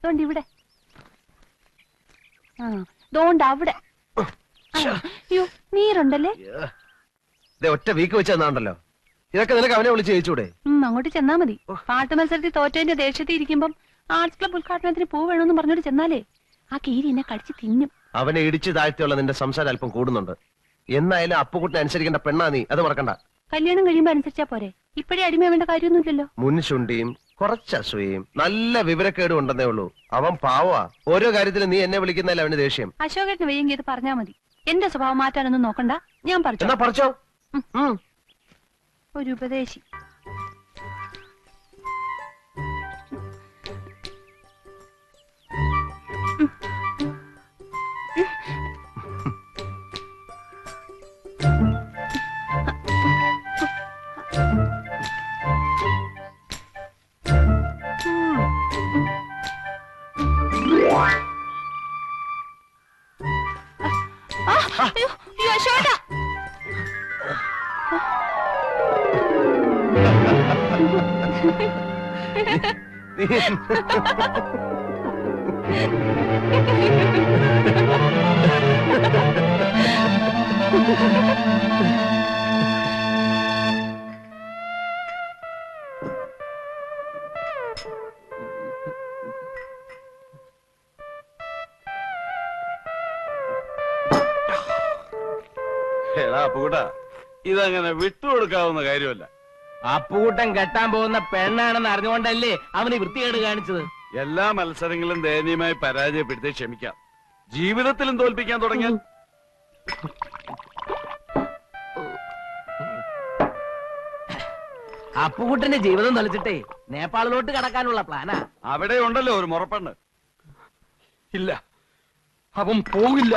തോണ്ട് ഇവിടെ. ദോണ്ട് അവിടെ. അയ്യോ നീരുണ്ടല്ലേ. ഒറ്റ വീക്ക് വെച്ച് തന്നാണ്ടല്ലോ. ഇതൊക്കെ നിനക്ക് അവനെ വിളിച്ച് ചോദിച്ചൂടെ? അങ്ങോട്ട് ചെന്നാ മതി. പാട്ട് മത്സരത്തിൽ തോറ്റതിന്റെ ദേഷ്യത്തിൽ ഇരിക്കുമ്പം ആർട്സ് ക്ലബ് ഉദ്ഘാടനത്തിന് പൂ വേണമെന്ന് പറഞ്ഞോട്ട് ചെന്നാലേ ആ കീരി എന്നെ കടിച്ച് തിന്നും. അവനെ ഇടിച്ച് താഴ്ത്തിയുള്ള നിന്റെ സംസാരം അല്പം കൂടുന്നുണ്ട്. എന്നായാലും അപ്പുകുട്ടിനെ അനുസരിക്കേണ്ട പെണ്ണാ നീ, അത് മറക്കണ്ട. കല്യാണം കഴിയുമ്പോ അനുസരിച്ചാ പോരെ. ഇപ്പഴേ അടിമ വേണ്ട കാര്യമൊന്നുമില്ലല്ലോ. മുൻശുണ്ടിയും കുറച്ച് അസൂയയും നല്ല വിവരക്കേടും ഉണ്ടെന്നേ ഉള്ളൂ. അവൻ പാവാ. ഓരോ കാര്യത്തിലും നീ എന്നെ വിളിക്കുന്നതിൽ അവന് ദേഷ്യം. അശോകേട്ടന് വയ്യെങ്കിൽ ഇത് പറഞ്ഞാ മതി. എന്റെ സ്വഭാവം മാറ്റാനൊന്നും നോക്കണ്ട. ഞാൻ പറിച്ചോ. ഒരു ഉപദേശി. അശോക അപ്പുകുട്ടാ, ഇതങ്ങനെ വിട്ടുകൊടുക്കാവുന്ന കാര്യമല്ല. അപ്പുകുട്ടൻ കെട്ടാൻ പോകുന്ന പെണ്ണാണെന്ന് അറിഞ്ഞുകൊണ്ടല്ലേ അവന് വൃത്തികേട് കാണിച്ചത്. എല്ലാ മത്സരങ്ങളും ദയനീയമായി പരാജയപ്പെടുത്തി ക്ഷമിക്കാം. ജീവിതത്തിലും തോൽപ്പിക്കാൻ തുടങ്ങിയാൽ അപ്പുകുട്ടന്റെ ജീവിതം തൊലച്ചിട്ടേ നേപ്പാളിലോട്ട് കടക്കാനുള്ള പ്ലാനാ. അവിടെ ഉണ്ടല്ലോ ഒരു മുറപ്പെണ്ണ്. ഇല്ല, അവൻ പോകില്ല.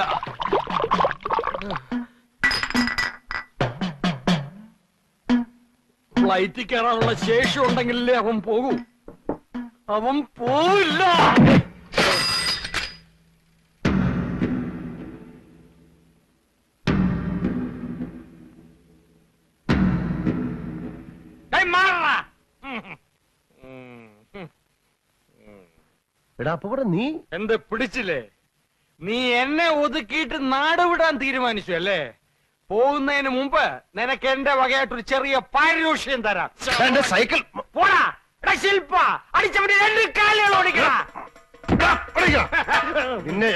ഫ്ലൈറ്റിൽ കയറാനുള്ള ശേഷി ഉണ്ടെങ്കിലേ അവൻ പോകൂ. അവൻ പോവില്ല. എടാ അപ്പുകുട്ട, നീ എന്ത് പിടിച്ചില്ലേ? നീ എന്നെ ഒതുക്കിയിട്ട് നാട് വിടാൻ തീരുമാനിച്ചു അല്ലേ? പോകുന്നതിന് മുമ്പ് നിനക്ക് എന്റെ വകയായിട്ടൊരു ചെറിയ പാരിതോഷികം തരാം. സൈക്കിൾ പോടാ ശില്പ, അടിച്ചവന്റെ 2 കാലുകൾ ഓടിക്കടാ. പിന്നെ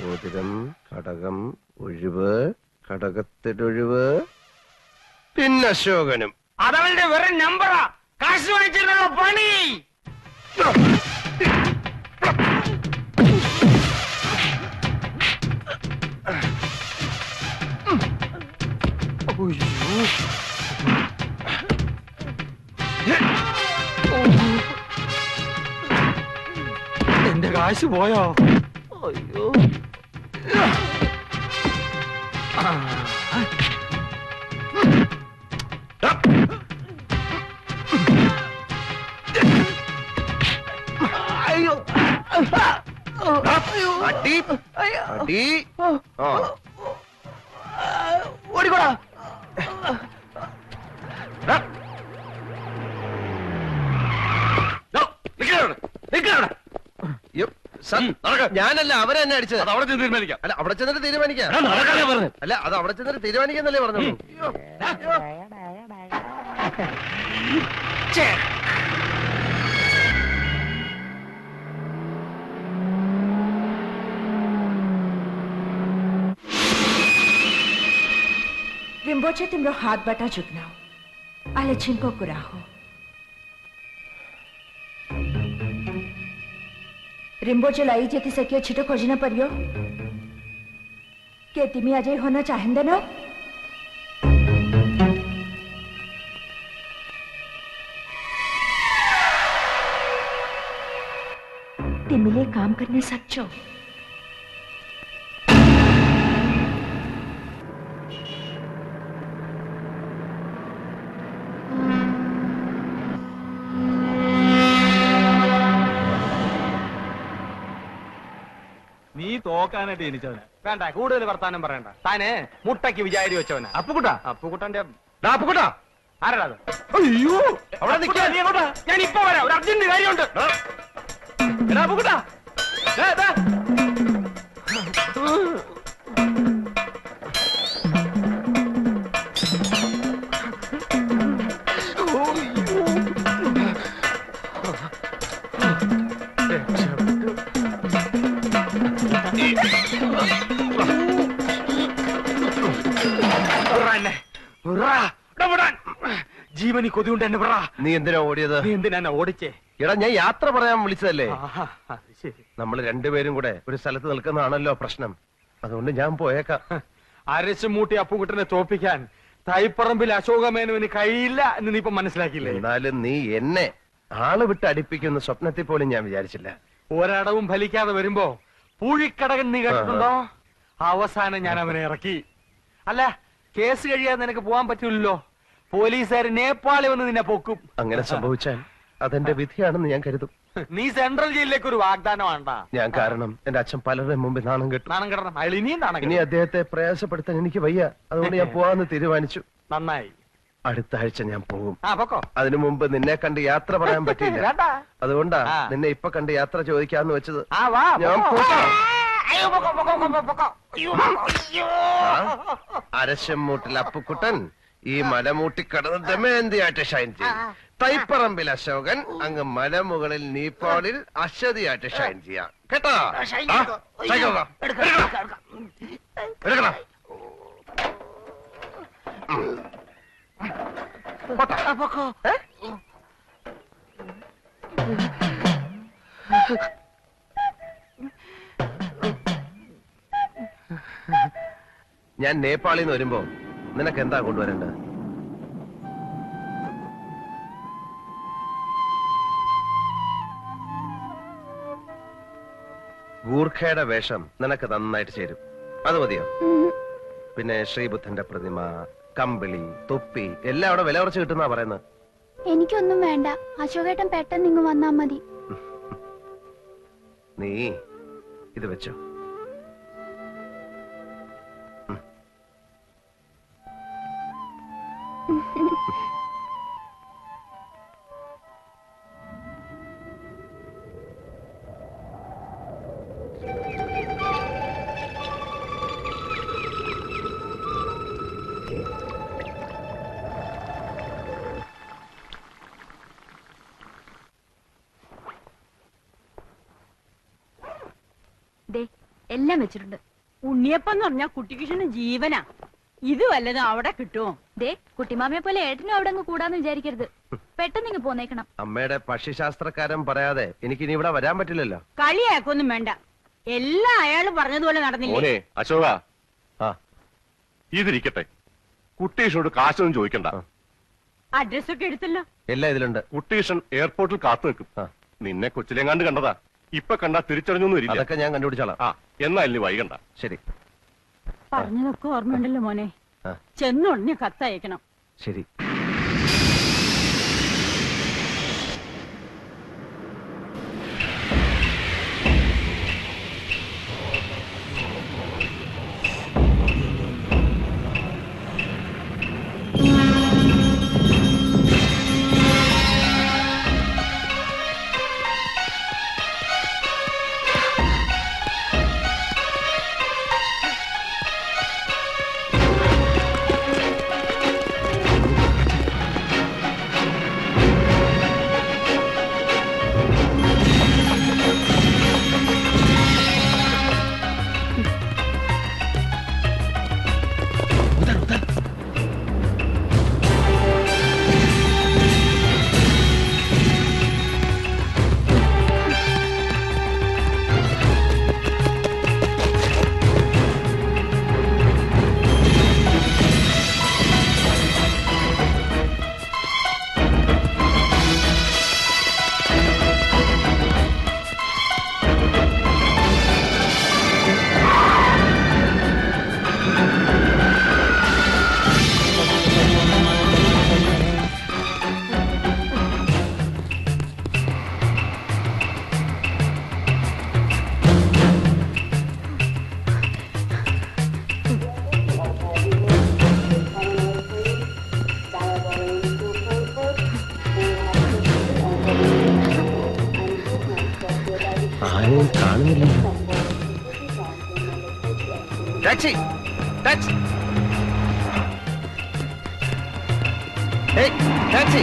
മോതിരം, കടകം, ഒഴിവ്, കടകത്തിലൊഴിവ്, പിന്നെ അശോകനും. അതവന്റെ വെറും നമ്പറാ. കാശ് വാങ്ങിച്ചിട്ടുള്ള പണി. എന്റെ കാശ് പോയോ? അയ്യോ, ഓടിക്കോടാ. ഞാനല്ല, അവരെ തന്നെ അടിച്ചത്. അത് അവിടെ ചെന്ന് തീരുമാനിക്കാം. അല്ല, അവിടെ ചെന്നിട്ട് തീരുമാനിക്കാം. അല്ല, അത് അവിടെ ചെന്നിട്ട് തീരുമാനിക്കാന്നല്ലേ പറഞ്ഞോളൂ. Rimboche timro hath bata jugnau. Ale chinko kuraho. रिम्बोचे लाई जेती सकियो छिटो खोजना पर्यो के तिमी अझै हुन चाहँदैनौ तिमीले काम गर्न सक्छौ നീ തോക്കാനായിട്ട് ജനിച്ചവനാ. വേണ്ട കൂടുതൽ വർത്താനം പറയണ്ട. താന് മുട്ടയ്ക്ക് വിചാരി വെച്ചവനാ. അപ്പുകുട്ടാ അപ്പുകുട്ടന്റെ അപ്പുക്കുട്ടാ ആരാടാ അത്? അയ്യോ അവിടെ നിൽക്കാ. നീ എങ്ങോട്ടാ? ഞാൻ ഇപ്പൊ വരാം. ഒരു അർജന്റ് കാര്യമുണ്ട്. എടാ അപ്പുകുട്ടാ, ദേ, ദേ. ജീവനി കൊതിയുണ്ട് എന്നെ പറ. നീ എന്തിനാ ഓടിയത്? നീ എന്തിനാ ഓടിച്ചേ? എടാ ഞാൻ യാത്ര പറയാൻ വിളിച്ചതല്ലേ. അത് ശരി. നമ്മൾ രണ്ടുപേരും കൂടെ ഒരു സ്ഥലത്ത് നിൽക്കുന്നതാണല്ലോ പ്രശ്നം. അതുകൊണ്ട് ഞാൻ പോയേക്കാം. അരച്ചു മൂട്ടി അപ്പുകുട്ടനെ തോപ്പിക്കാൻ തൈപ്പറമ്പിൽ അശോകമേനുവിന് കഴിയില്ല എന്ന് നീ ഇപ്പൊ മനസ്സിലാക്കിയില്ലേ? എന്നാലും നീ എന്നെ ആള് വിട്ട് അടുപ്പിക്കുന്ന സ്വപ്നത്തിൽ പോലും ഞാൻ വിചാരിച്ചില്ല. ഒരടവും ഫലിക്കാതെ വരുമ്പോ പൂഴിക്കടകൻ നീ കേട്ടിട്ടുണ്ടോ? അവസാനം ഞാൻ അവനെ ഇറക്കി. അല്ല, കേസ് കഴിയാതെ നിനക്ക് പോവാൻ പറ്റൂല്ലോ. പോലീസുകാർ നേപ്പാളി വന്ന് നിന്നെ പൊക്കും. അങ്ങനെ സംഭവിച്ചാൽ അതെന്റെ വിധിയാണെന്ന് ഞാൻ കരുതും. നീ സെൻട്രൽ ജയിലിലേക്ക് ഒരു വാഗ്ദാനം വേണ്ട. ഞാൻ കാരണം എന്റെ അച്ഛൻ പലരുടെ മുമ്പിൽ നാണം കെട്ടു. നാണം കിടണം. അയാൾ ഇനിയും നാണം ഇനി കെടും. അദ്ദേഹത്തെ പ്രയാസപ്പെടുത്താൻ എനിക്ക് വയ്യ. അതുകൊണ്ട് ഞാൻ പോവാന്ന് തീരുമാനിച്ചു. നന്നായി. അടുത്ത ആഴ്ച ഞാൻ പോകും. പൊക്കോ. അതിനു മുമ്പ് നിന്നെ കണ്ട് യാത്ര പറയാൻ പറ്റില്ല. വേണ്ട. അതുകൊണ്ടാ ആ. നിന്നെ ഇപ്പൊ കണ്ട് യാത്ര ചോദിക്കാന്ന് വെച്ചത്. വാ, ഞാൻ പൊക്കോ. പോകാം. അയ്യോ, പൊക്കോ, പൊക്കോ, പൊക്കോ, പൊക്കോ. അയ്യോ, അയ്യോ. അരശമ്മൂട്ടിൽ അപ്പുക്കുട്ടൻ ഈ മലമൂട്ടി കടന്ന് ദമയന്തിയായിട്ട് ഷൈൻ ചെയ്യും. തൈപ്പറമ്പിൽ അശോകൻ അങ്ങ് മലമുകളിൽ നീപ്പാളിൽ അശ്വതിയായിട്ട് ഷൈൻ ചെയ്യാം. കേട്ടോ? ആ, സൈക്കിൾ വാ. എടുക്കണം. പൊക്കോ. ഞാൻ നേപ്പാളിൽ നിന്ന് വരുമ്പോ നിനക്ക് എന്താ കൊണ്ടുവരേണ്ടത്? ഗൂർഖയുടെ വേഷം നിനക്ക് നന്നായിട്ട് ചേരും. അത് മതിയോ? പിന്നെ ശ്രീബുദ്ധന്റെ പ്രതിമ, കമ്പിളി, തൊപ്പി എല്ലാം അവിടെ വില കുറച്ച് കിട്ടുന്നാ പറയുന്നത്. എനിക്കൊന്നും വേണ്ട. അശോകേട്ടൻ പെട്ടെന്ന് ഇങ്ങ് വന്നാ മതി. നീ ഇത് വെച്ചോ. എല്ലാം വെച്ചിട്ടുണ്ട്. ഉണ്ണിയപ്പം പറഞ്ഞാ കുട്ടികൃഷ്ണന് ജീവനാ. ഇത് വല്ലതും അവിടെ കിട്ടുമോ? ദേ, കുട്ടിമാമയെ പോലെ ഏട്ടനും അവിടെ അങ്ങ് കൂടാന്ന് വിചാരിക്കരുത്. പെട്ടെന്ന് ഇങ്ങ് പോന്നേക്കണം. അമ്മയുടെ പക്ഷിശാസ്ത്രക്കാരൻ പറയാതെ എനിക്കിനി ഇവിടെ വരാൻ പറ്റില്ലല്ലോ. കളിയാക്കൊന്നും വേണ്ട. എല്ലാം അയാള് പറഞ്ഞതുപോലെ നടന്നില്ലേ? മോനെ അശോക, ആ, ഇതിരിക്കട്ടെ. കുട്ടീഷനോട് കാശൊന്നും ചോദിക്കണ്ട. അഡ്രസ്സൊക്കെ എടുത്തല്ലോ. എല്ലാം ഇതിലുണ്ട്. കുട്ടീഷൻ എയർപോർട്ടിൽ കാത്തു നിൽക്കും. ആ. നിന്നെ കൊച്ചിലെങ്ങാണ്ട് കണ്ടതാ. ഇപ്പൊ കണ്ടാ തിരിച്ചറിഞ്ഞൊന്നും വരില്ല. അതൊക്കെ ഞാൻ കണ്ടുപിടിച്ചോളാം. ആ, എന്നാ ഇനി വൈകണ്ട. ശരി പറഞ്ഞതൊക്കെ ഓർമ്മയുണ്ടല്ലോ മോനെ. ആ. ചെന്നുടനെ കത്തയക്കണം. ശരി. ആരെയും കാണുന്നില്ല. ടാക്സി ടാക്സി ടാക്സി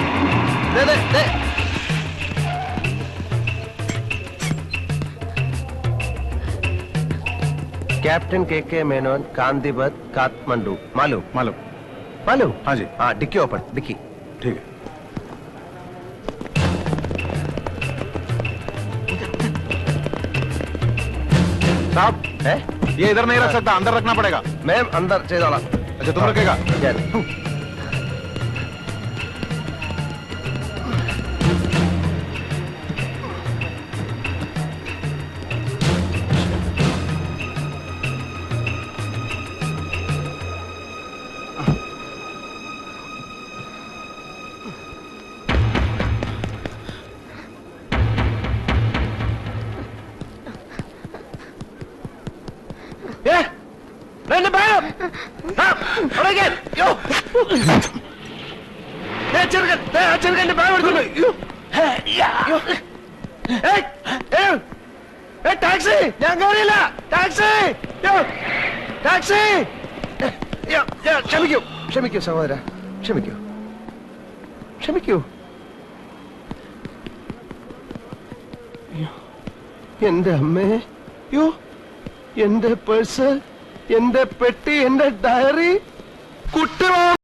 कैप्टन के मेनोन कांदीवत काठमांडू मालूम मालूम मालूम हाँ जी हाँ डिक्की ओपन डिक्की ठीक है साहब है ये इधर नहीं रख सकता अंदर रखना पड़ेगा मैम अंदर ചെയ്തോളാം. अच्छा तुम रखेगा ഞാൻ. രണ്ട് ബാഗ് ചെറുക്കന്റെ ബാഗ് എടുത്തോണ്ട് ടാക്സി ഞാൻ കയറിയില്ല ടാക്സി ടാക്സി ക്ഷമിക്കൂ ക്ഷമിക്കൂ സഹോദര ക്ഷമിക്കൂ ക്ഷമിക്കൂ എന്റെ അമ്മേ യോ എന്റെ പേഴ്സ് എന്റെ പെട്ടി എന്റെ ഡയറി കുട്ടി